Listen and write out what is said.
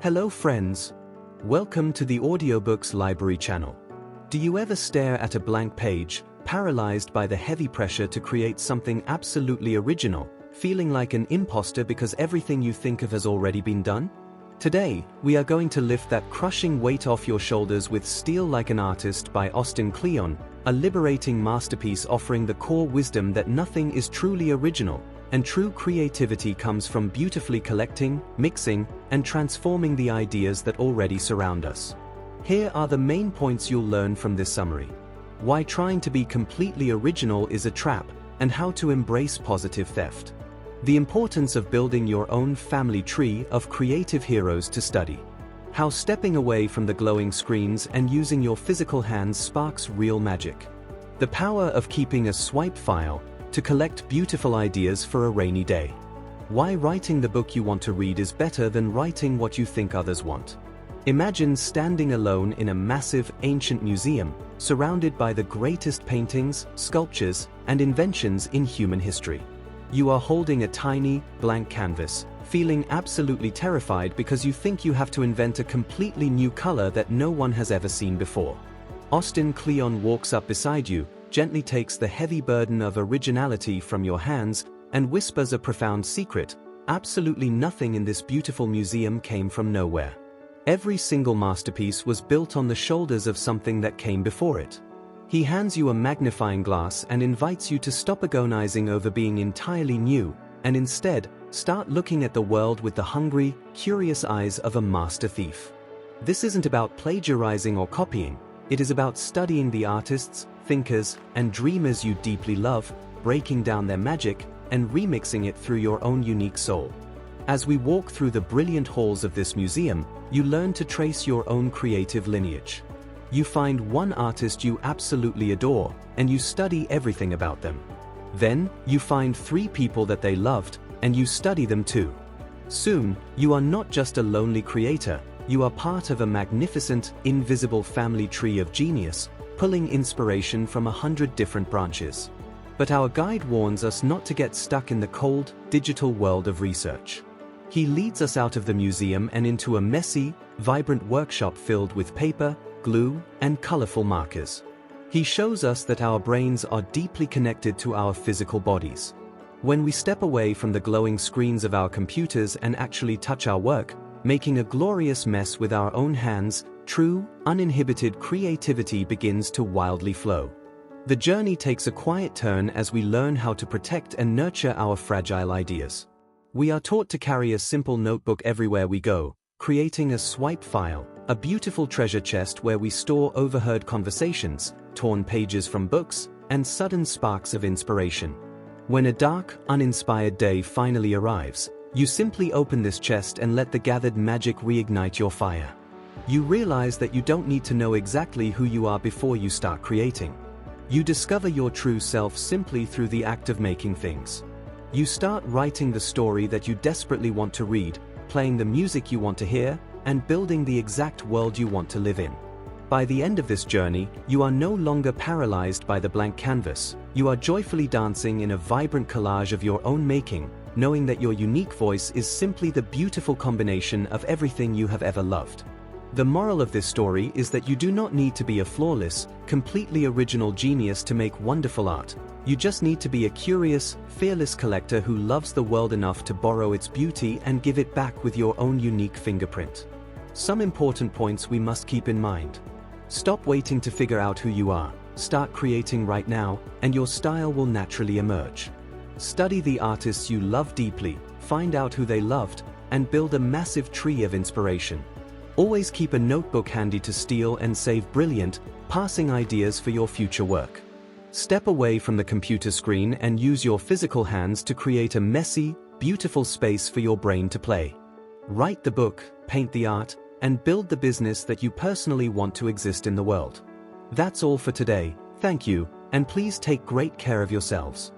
Hello friends. Welcome to the Audiobooks Library channel. Do you ever stare at a blank page, paralyzed by the heavy pressure to create something absolutely original, feeling like an imposter because everything you think of has already been done? Today, we are going to lift that crushing weight off your shoulders with Steal Like an Artist by Austin Kleon, a liberating masterpiece offering the core wisdom that nothing is truly original, and true creativity comes from beautifully collecting, mixing, and transforming the ideas that already surround us. Here are the main points you'll learn from this summary. Why trying to be completely original is a trap, and how to embrace positive theft. The importance of building your own family tree of creative heroes to study. How stepping away from the glowing screens and using your physical hands sparks real magic. The power of keeping a swipe file to collect beautiful ideas for a rainy day. Why writing the book you want to read is better than writing what you think others want. Imagine standing alone in a massive, ancient museum, surrounded by the greatest paintings, sculptures, and inventions in human history. You are holding a tiny, blank canvas, feeling absolutely terrified because you think you have to invent a completely new color that no one has ever seen before. Austin Kleon walks up beside you, gently takes the heavy burden of originality from your hands, and whispers a profound secret: absolutely nothing in this beautiful museum came from nowhere. Every single masterpiece was built on the shoulders of something that came before it. He hands you a magnifying glass and invites you to stop agonizing over being entirely new, and instead, start looking at the world with the hungry, curious eyes of a master thief. This isn't about plagiarizing or copying, it is about studying the artists, thinkers, and dreamers you deeply love, breaking down their magic, and remixing it through your own unique soul. As we walk through the brilliant halls of this museum, you learn to trace your own creative lineage. You find one artist you absolutely adore, and you study everything about them. Then, you find 3 people that they loved, and you study them too. Soon, you are not just a lonely creator, you are part of a magnificent, invisible family tree of genius, pulling inspiration from 100 different branches. But our guide warns us not to get stuck in the cold, digital world of research. He leads us out of the museum and into a messy, vibrant workshop filled with paper, glue, and colorful markers. He shows us that our brains are deeply connected to our physical bodies. When we step away from the glowing screens of our computers and actually touch our work, making a glorious mess with our own hands, true, uninhibited creativity begins to wildly flow. The journey takes a quiet turn as we learn how to protect and nurture our fragile ideas. We are taught to carry a simple notebook everywhere we go, creating a swipe file, a beautiful treasure chest where we store overheard conversations, torn pages from books, and sudden sparks of inspiration. When a dark, uninspired day finally arrives, you simply open this chest and let the gathered magic reignite your fire. You realize that you don't need to know exactly who you are before you start creating. You discover your true self simply through the act of making things. You start writing the story that you desperately want to read, playing the music you want to hear, and building the exact world you want to live in. By the end of this journey, you are no longer paralyzed by the blank canvas. You are joyfully dancing in a vibrant collage of your own making, knowing that your unique voice is simply the beautiful combination of everything you have ever loved. The moral of this story is that you do not need to be a flawless, completely original genius to make wonderful art. You just need to be a curious, fearless collector who loves the world enough to borrow its beauty and give it back with your own unique fingerprint. Some important points we must keep in mind. Stop waiting to figure out who you are. Start creating right now, and your style will naturally emerge. Study the artists you love deeply, find out who they loved, and build a massive tree of inspiration. Always keep a notebook handy to steal and save brilliant, passing ideas for your future work. Step away from the computer screen and use your physical hands to create a messy, beautiful space for your brain to play. Write the book, paint the art, and build the business that you personally want to exist in the world. That's all for today. Thank you, and please take great care of yourselves.